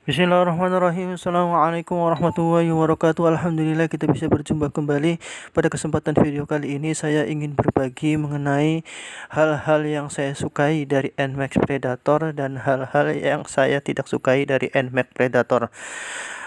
Bismillahirrahmanirrahim. Assalamualaikum warahmatullahi wabarakatuh. Alhamdulillah kita bisa berjumpa kembali. Pada kesempatan video kali ini saya ingin berbagi mengenai hal-hal yang saya sukai dari NMAX Predator dan hal-hal yang saya tidak sukai dari NMAX Predator.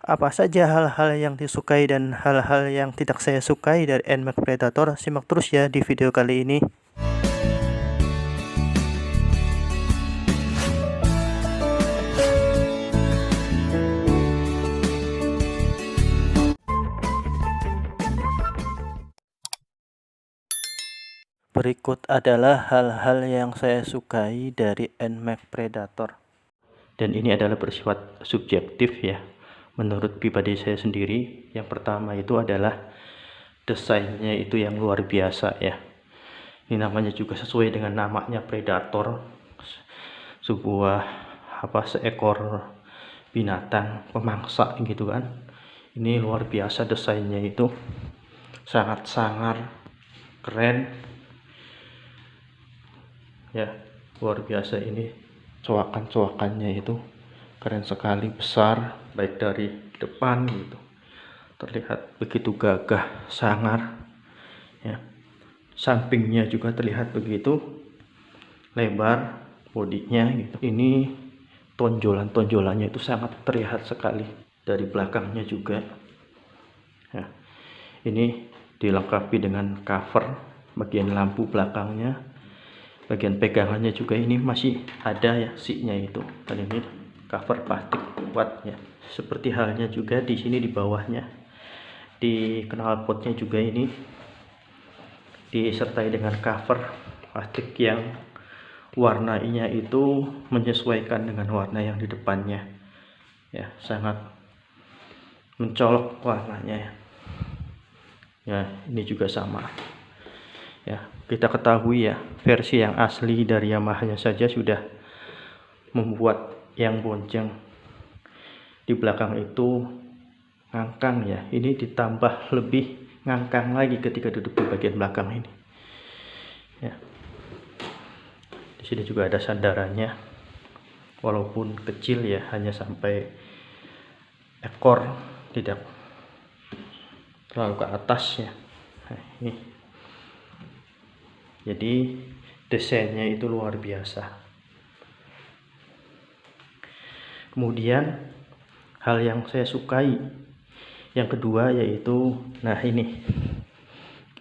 Apa saja hal-hal yang disukai dan hal-hal yang tidak saya sukai dari NMAX Predator? Simak terus ya di video kali ini. Berikut adalah hal-hal yang saya sukai dari NMAX Predator. Dan ini adalah bersifat subjektif ya. Menurut pribadi saya sendiri, yang pertama itu adalah desainnya itu yang luar biasa ya. Ini namanya juga sesuai dengan namanya Predator. Sebuah seekor binatang pemangsa gitu kan. Ini luar biasa desainnya itu. Sangat sangar, keren. Ya, luar biasa ini, coakan-coakannya itu keren sekali, besar, baik dari depan gitu, terlihat begitu gagah, sangar ya. Sampingnya juga terlihat begitu lebar bodinya gitu. Ini tonjolan-tonjolannya itu sangat terlihat sekali, dari belakangnya juga ya. Ini dilengkapi dengan cover bagian lampu belakangnya. Bagian pegangannya juga ini masih ada ya seatnya itu, dan ini cover plastik kuat ya. Seperti halnya juga di sini di bawahnya, di knalpotnya juga ini disertai dengan cover plastik yang warnanya itu menyesuaikan dengan warna yang di depannya ya, sangat mencolok warnanya ya. Ya, ini juga sama ya. Kita ketahui ya, versi yang asli dari Yamaha saja sudah membuat yang bonceng di belakang itu ngangkang ya. Ini ditambah lebih ngangkang lagi ketika duduk di bagian belakang ini ya. Di sini juga ada sandarannya, walaupun kecil ya, hanya sampai ekor, tidak terlalu ke atas ya. Nah, ini jadi desainnya itu luar biasa. Kemudian hal yang saya sukai yang kedua yaitu, nah ini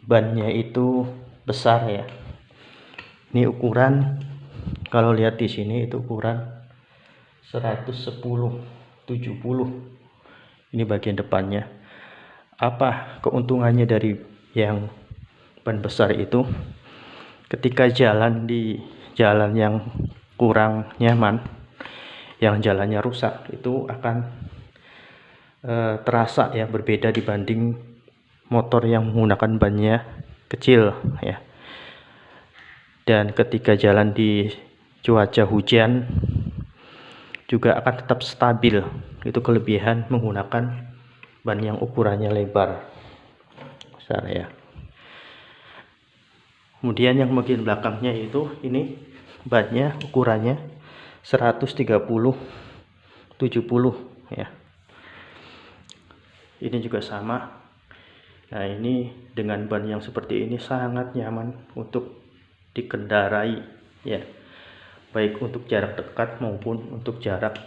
bannya itu besar ya. Ini ukuran, kalau lihat di sini itu ukuran 110/70. Ini bagian depannya. Apa keuntungannya dari yang ban besar itu? Ketika jalan di jalan yang kurang nyaman, yang jalannya rusak, itu akan terasa ya, berbeda dibanding motor yang menggunakan bannya kecil ya. Dan ketika jalan di cuaca hujan juga akan tetap stabil. Itu kelebihan menggunakan ban yang ukurannya lebar besar ya. Kemudian yang bagian belakangnya itu, ini bannya ukurannya 130/70 ya. Ini juga sama. Nah, ini dengan ban yang seperti ini sangat nyaman untuk dikendarai ya, baik untuk jarak dekat maupun untuk jarak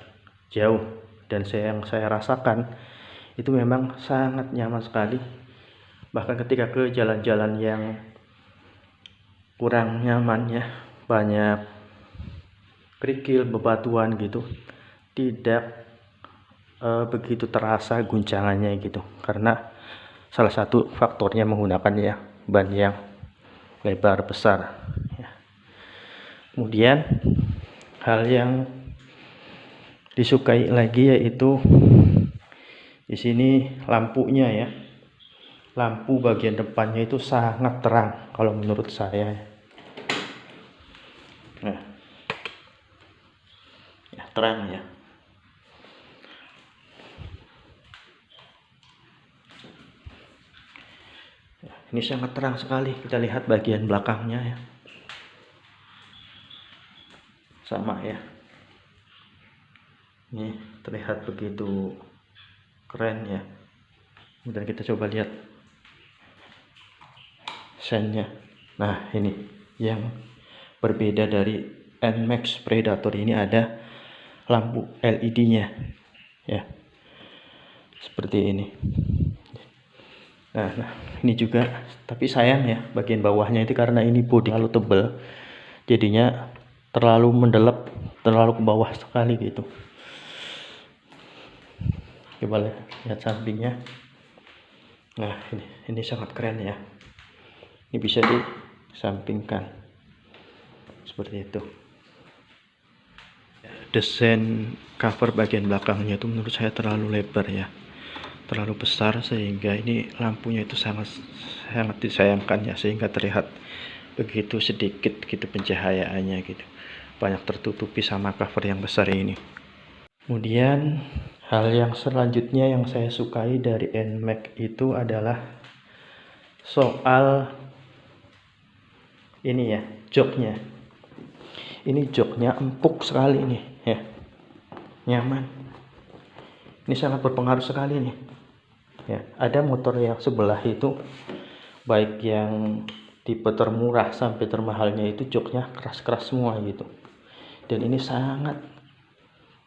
jauh. Dan yang saya rasakan itu memang sangat nyaman sekali. Bahkan ketika ke jalan-jalan yang kurang nyaman ya, banyak kerikil, bebatuan gitu, tidak begitu terasa guncangannya gitu, karena salah satu faktornya menggunakan ya ban yang lebar besar ya. Kemudian hal yang disukai lagi yaitu di sini lampunya ya. Lampu bagian depannya itu sangat terang kalau menurut saya. Nah, ya, terang ya. Ini sangat terang sekali. Kita lihat bagian belakangnya ya, sama ya. Ini terlihat begitu keren ya. Kemudian kita coba lihat sennya. Nah, ini yang berbeda dari NMAX Predator, ini ada lampu LED-nya ya, seperti ini. Nah, ini juga, tapi sayang ya bagian bawahnya itu, karena ini bodi terlalu tebal, jadinya terlalu mendelep, terlalu ke bawah sekali gitu. Coba lihat sampingnya. Nah, ini sangat keren ya. Ini bisa disampingkan seperti itu. Desain cover bagian belakangnya itu menurut saya terlalu lebar ya, terlalu besar, sehingga ini lampunya itu sangat disayangkan ya, sehingga terlihat begitu sedikit gitu pencahayaannya gitu, banyak tertutupi sama cover yang besar ini. Kemudian hal yang selanjutnya yang saya sukai dari NMAX itu adalah soal ini ya, joknya. Ini joknya empuk sekali nih ya, nyaman. Ini sangat berpengaruh sekali nih ya. Ada motor yang sebelah itu, baik yang tipe termurah sampai termahalnya, itu joknya keras-keras semua gitu, dan ini sangat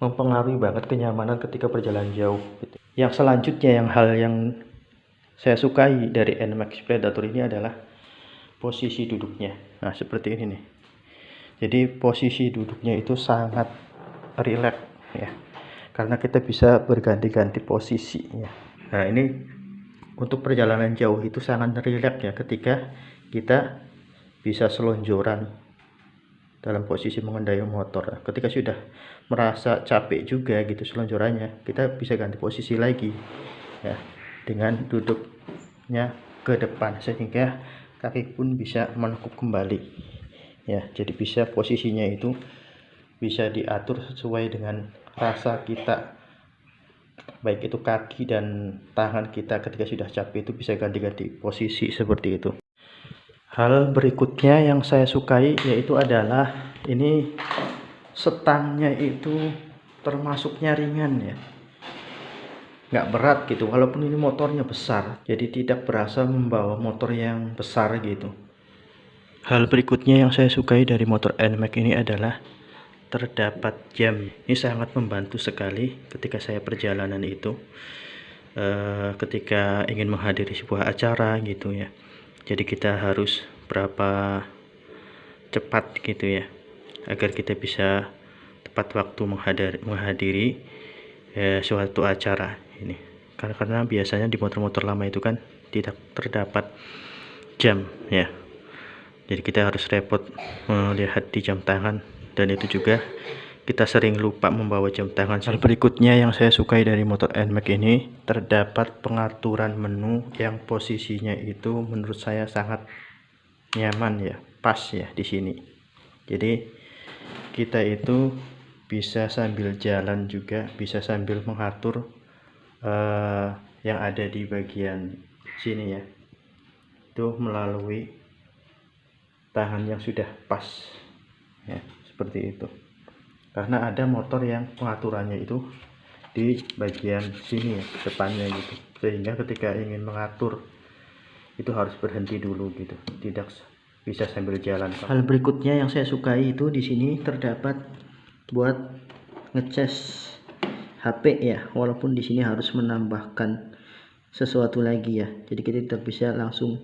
mempengaruhi banget kenyamanan ketika perjalanan jauh gitu. Yang selanjutnya, hal yang saya sukai dari NMAX Predator ini adalah posisi duduknya. Nah, seperti ini nih. Jadi posisi duduknya itu sangat rileks ya, karena kita bisa berganti-ganti posisi ya. Nah, ini untuk perjalanan jauh itu sangat rileks ya, ketika kita bisa selonjoran dalam posisi mengendarai motor. Ketika sudah merasa capek juga gitu selonjorannya, kita bisa ganti posisi lagi ya, dengan duduknya ke depan, sehingga kaki pun bisa menekuk kembali ya. Jadi bisa posisinya itu bisa diatur sesuai dengan rasa kita, baik itu kaki dan tangan kita ketika sudah capek itu bisa ganti-ganti posisi seperti itu. Hal berikutnya yang saya sukai yaitu adalah ini setangnya itu termasuknya ringan ya, nggak berat gitu, walaupun ini motornya besar, jadi tidak berasa membawa motor yang besar gitu. Hal berikutnya yang saya sukai dari motor NMAX ini adalah terdapat jam. Ini sangat membantu sekali ketika saya perjalanan itu, ketika ingin menghadiri sebuah acara gitu ya. Jadi kita harus berapa cepat gitu ya, agar kita bisa tepat waktu menghadiri suatu acara ini. Karena biasanya di motor-motor lama itu kan tidak terdapat jam ya. Jadi kita harus repot melihat di jam tangan, dan itu juga kita sering lupa membawa jam tangan. Hal berikutnya yang saya sukai dari motor NMAX ini, terdapat pengaturan menu yang posisinya itu menurut saya sangat nyaman ya, pas ya di sini. Jadi kita itu bisa sambil jalan juga, bisa sambil mengatur yang ada di bagian sini ya, itu melalui tangan yang sudah pas ya, seperti itu. Karena ada motor yang pengaturannya itu di bagian sini ya, depannya gitu, sehingga ketika ingin mengatur itu harus berhenti dulu gitu, tidak bisa sambil jalan. Hal berikutnya yang saya sukai itu di sini terdapat buat ngecas HP ya, walaupun di sini harus menambahkan sesuatu lagi ya, jadi kita tidak bisa langsung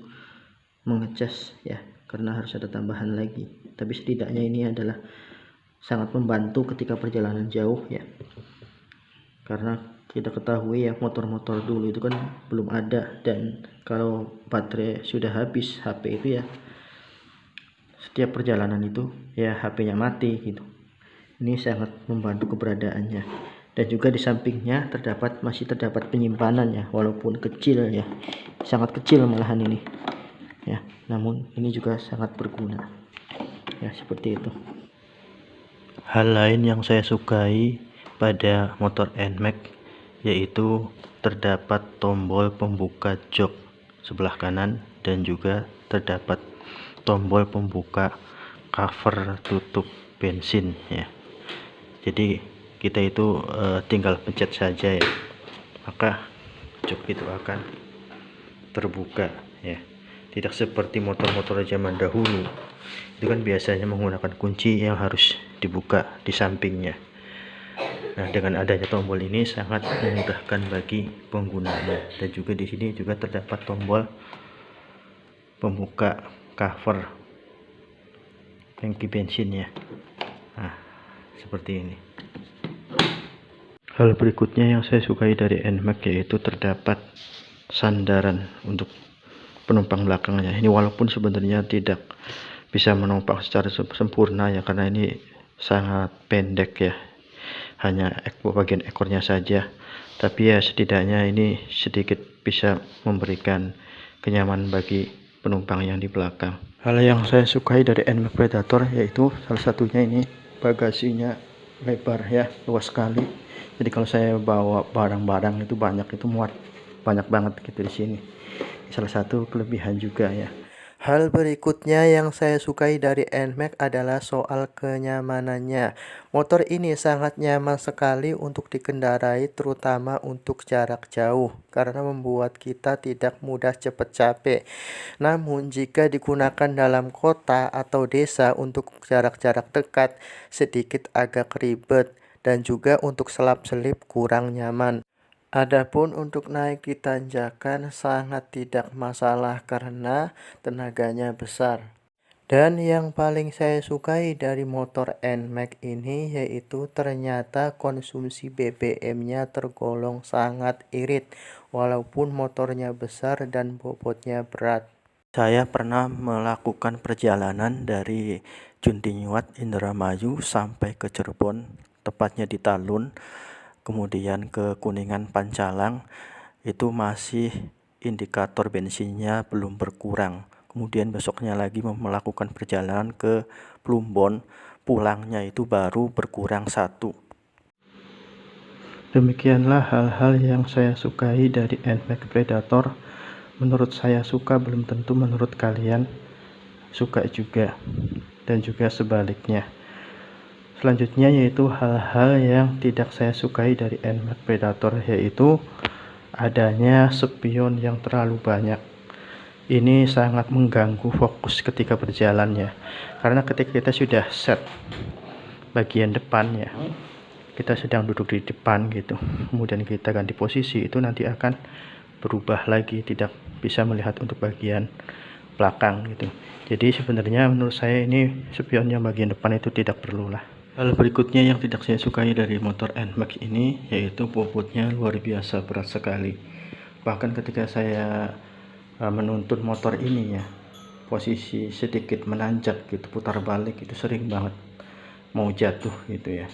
mengecas ya, karena harus ada tambahan lagi. Tapi setidaknya ini adalah sangat membantu ketika perjalanan jauh ya, karena kita ketahui ya, motor-motor dulu itu kan belum ada, dan kalau baterai sudah habis HP itu ya, setiap perjalanan itu ya HP-nya mati gitu. Ini sangat membantu keberadaannya, dan juga di sampingnya masih terdapat penyimpanan ya, walaupun kecil ya, sangat kecil malahan ini ya, namun ini juga sangat berguna ya, seperti itu. Hal lain yang saya sukai pada motor NMAX yaitu terdapat tombol pembuka jok sebelah kanan, dan juga terdapat tombol pembuka cover tutup bensin ya. Jadi kita itu tinggal pencet saja ya, maka jok itu akan terbuka ya. Tidak seperti motor-motor zaman dahulu, itu kan biasanya menggunakan kunci yang harus dibuka di sampingnya. Nah, dengan adanya tombol ini sangat memudahkan bagi penggunanya. Dan juga di sini juga terdapat tombol pembuka cover tangki bensinnya. Nah, seperti ini. Hal berikutnya yang saya sukai dari NMAX yaitu terdapat sandaran untuk penumpang belakangnya. Ini walaupun sebenarnya tidak bisa menumpang secara sempurna ya, karena ini sangat pendek ya, hanya bagian ekornya saja, tapi ya setidaknya ini sedikit bisa memberikan kenyamanan bagi penumpang yang di belakang. Hal yang saya sukai dari NMAX Predator yaitu salah satunya ini bagasinya lebar ya, luas sekali. Jadi kalau saya bawa barang-barang itu banyak, itu muat banyak banget gitu di sini. Salah satu kelebihan juga ya. Hal berikutnya yang saya sukai dari NMAX adalah soal kenyamanannya. Motor ini sangat nyaman sekali untuk dikendarai, terutama untuk jarak jauh, karena membuat kita tidak mudah cepat capek. Namun jika digunakan dalam kota atau desa untuk jarak-jarak dekat, sedikit agak ribet dan juga untuk selap-selip kurang nyaman. Adapun untuk naik di tanjakan sangat tidak masalah karena tenaganya besar. Dan yang paling saya sukai dari motor NMAX ini yaitu ternyata konsumsi BBM-nya tergolong sangat irit walaupun motornya besar dan bobotnya berat. Saya pernah melakukan perjalanan dari Juntinyuat Indramayu sampai ke Cirebon, tepatnya di Talun, kemudian ke Kuningan Pancalang, itu masih indikator bensinnya belum berkurang. Kemudian besoknya lagi melakukan perjalanan ke Plumbon, pulangnya itu baru berkurang 1. Demikianlah hal-hal yang saya sukai dari NMAX Predator. Menurut saya suka, belum tentu menurut kalian suka juga, dan juga sebaliknya. Selanjutnya yaitu hal-hal yang tidak saya sukai dari NMAX Predator, yaitu adanya spion yang terlalu banyak. Ini sangat mengganggu fokus ketika berjalan ya, karena ketika kita sudah set bagian depan ya, kita sedang duduk di depan gitu, kemudian kita ganti posisi, itu nanti akan berubah lagi, tidak bisa melihat untuk bagian belakang gitu. Jadi sebenarnya menurut saya ini spion yang bagian depan itu tidak perlu lah. Hal berikutnya yang tidak saya sukai dari motor NMAX ini yaitu bobotnya luar biasa berat sekali. Bahkan ketika saya menuntun motor ini ya, posisi sedikit menanjak gitu, putar balik, itu sering banget mau jatuh gitu ya.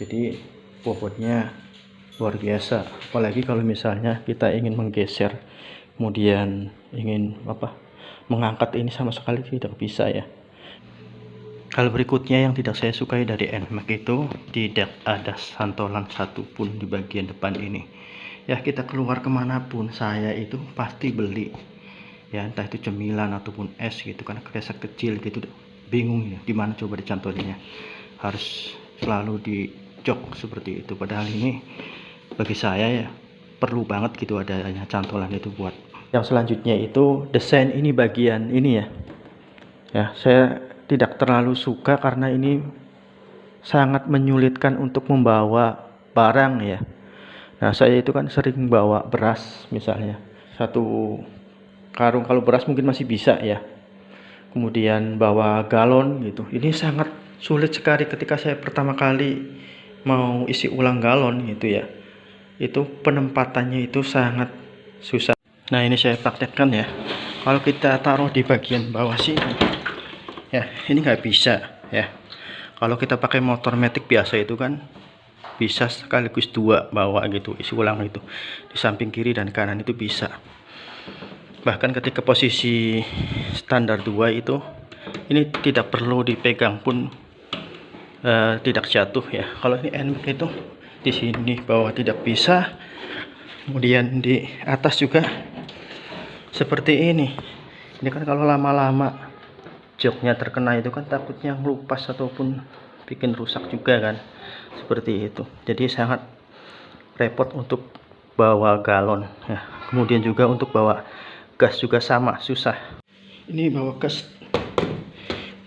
Jadi bobotnya luar biasa, apalagi kalau misalnya kita ingin menggeser, kemudian ingin mengangkat ini, sama sekali tidak bisa ya. Hal berikutnya yang tidak saya sukai dari NMAX itu tidak ada santolan satupun di bagian depan ini. Ya, kita keluar kemanapun saya itu pasti beli ya, entah itu cemilan ataupun es gitu, karena kresek kecil gitu, bingung ya dimana coba dicantolinya, harus selalu di jok seperti itu. Padahal ini bagi saya ya perlu banget gitu adanya cantolan itu buat. Yang selanjutnya itu desain ini, bagian ini ya saya tidak terlalu suka karena ini sangat menyulitkan untuk membawa barang ya. Nah, saya itu kan sering bawa beras misalnya, 1 karung kalau beras mungkin masih bisa ya, kemudian bawa galon gitu, ini sangat sulit sekali ketika saya pertama kali mau isi ulang galon gitu ya. Itu penempatannya itu sangat susah. Nah, ini saya praktekkan ya, kalau kita taruh di bagian bawah sini ya, ini nggak bisa ya. Kalau kita pakai motor matic biasa itu kan bisa sekaligus 2 bawa gitu, isi ulang itu di samping kiri dan kanan itu bisa. Bahkan ketika posisi standar 2 itu ini tidak perlu dipegang pun tidak jatuh ya. Kalau ini NMAX itu di sini bawah tidak bisa, kemudian di atas juga seperti ini. Ini kan kalau lama-lama joknya terkena itu kan takutnya ngelupas ataupun bikin rusak juga kan. seperti itu. Jadi sangat repot untuk bawa galon ya. Kemudian juga untuk bawa gas juga sama, susah. Ini bawa gas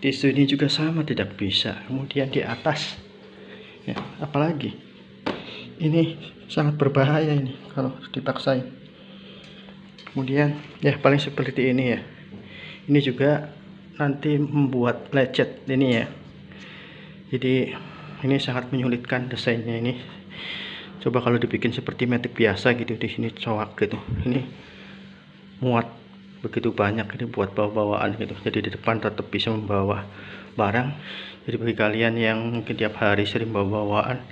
di sini juga sama, tidak bisa. Kemudian di atas ya, apalagi ini sangat berbahaya ini kalau dipaksain. Kemudian ya paling seperti ini ya. Ini juga nanti membuat lecet ini ya. Jadi ini sangat menyulitkan desainnya ini. Coba kalau dibikin seperti matic biasa gitu, di sini coak gitu. Ini muat begitu banyak ini buat bawa-bawaan gitu. Jadi di depan tetap bisa membawa barang. Jadi bagi kalian yang mungkin tiap hari sering bawa-bawaan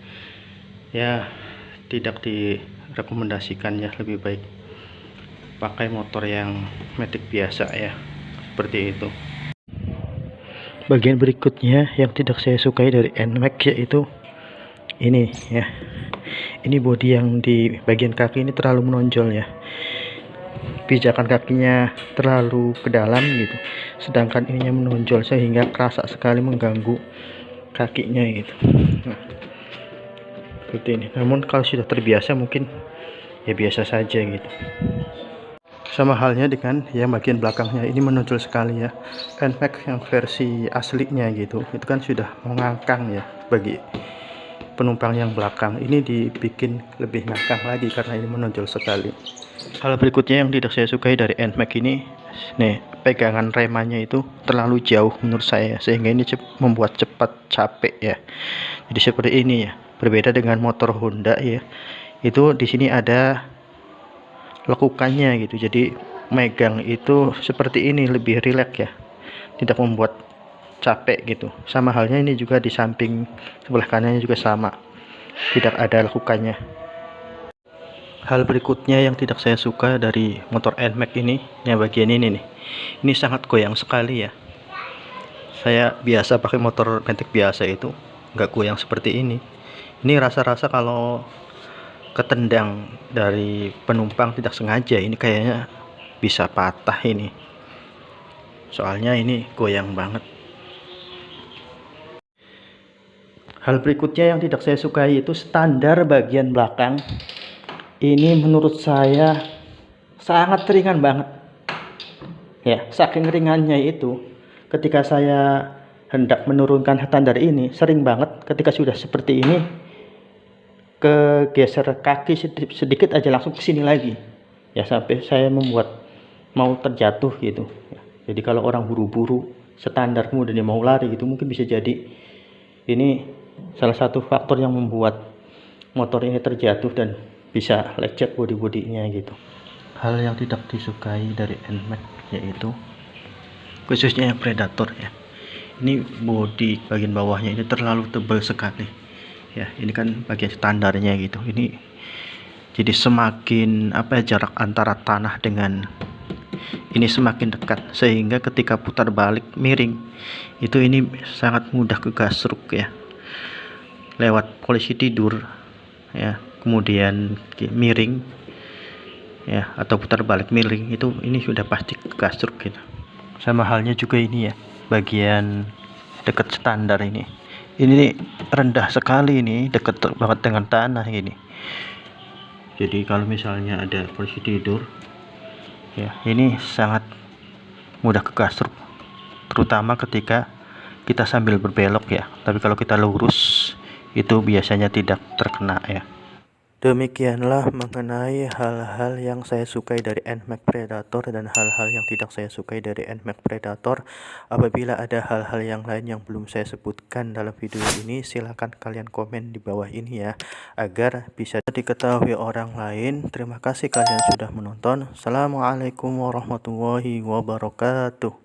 ya, tidak direkomendasikan ya, lebih baik pakai motor yang matic biasa ya, seperti itu. Bagian berikutnya yang tidak saya sukai dari NMAX yaitu ini ya. Ini bodi yang di bagian kaki ini terlalu menonjol ya. Pijakan kakinya terlalu ke dalam gitu. Sedangkan ininya menonjol sehingga kerasa sekali mengganggu kakinya gitu. Nah, seperti ini. Namun kalau sudah terbiasa mungkin ya biasa saja gitu. Sama halnya dengan yang bagian belakangnya ini menonjol sekali ya. NMAX yang versi aslinya gitu, itu kan sudah mengangkang ya bagi penumpang yang belakang. Ini dibikin lebih ngangkang lagi karena ini menonjol sekali. Hal berikutnya yang tidak saya sukai dari NMAX ini, nih pegangan remanya itu terlalu jauh menurut saya, sehingga ini membuat cepat capek ya. Jadi seperti ini ya. Berbeda dengan motor Honda ya. Itu di sini ada lekukannya gitu. Jadi megang itu seperti ini lebih rileks ya. Tidak membuat capek gitu. Sama halnya ini juga di samping sebelah kanannya juga sama, tidak ada lekukannya. Hal berikutnya yang tidak saya suka dari motor NMAX ini, yang bagian ini nih, ini sangat goyang sekali ya. Saya biasa pakai motor matic biasa itu nggak goyang seperti ini. Ini rasa-rasa kalau ketendang dari penumpang tidak sengaja, ini kayaknya bisa patah ini. Soalnya ini goyang banget. Hal berikutnya yang tidak saya sukai itu standar bagian belakang. Ini menurut saya sangat ringan banget. Ya, saking ringannya itu, ketika saya hendak menurunkan standar ini, sering banget ketika sudah seperti ini, kegeser kaki sedikit aja langsung ke sini lagi. Ya, sampai saya membuat mau terjatuh gitu. Jadi kalau orang buru-buru standar kemudian dia mau lari gitu, mungkin bisa jadi ini salah satu faktor yang membuat motor ini terjatuh dan bisa lecet bodi-bodinya gitu. Hal yang tidak disukai dari NMAX yaitu khususnya yang Predator ya. Ini bodi bagian bawahnya ini terlalu tebal sekali. Ya, ini kan bagian standarnya gitu. Ini jadi semakin jarak antara tanah dengan ini semakin dekat, sehingga ketika putar balik miring itu ini sangat mudah kegasruk ya. Lewat polisi tidur ya, kemudian miring ya, atau putar balik miring itu ini sudah pasti kegasruk gitu. Sama halnya juga ini ya, bagian dekat standar ini rendah sekali, ini dekat banget dengan tanah ini. Jadi kalau misalnya ada polisi tidur ya, ini sangat mudah kegasruk, terutama ketika kita sambil berbelok ya. Tapi kalau kita lurus itu biasanya tidak terkena ya. Demikianlah mengenai hal-hal yang saya sukai dari NMAX Predator dan hal-hal yang tidak saya sukai dari NMAX Predator. Apabila ada hal-hal yang lain yang belum saya sebutkan dalam video ini, silahkan kalian komen di bawah ini ya, agar bisa diketahui orang lain. Terima kasih kalian sudah menonton. Assalamualaikum warahmatullahi wabarakatuh.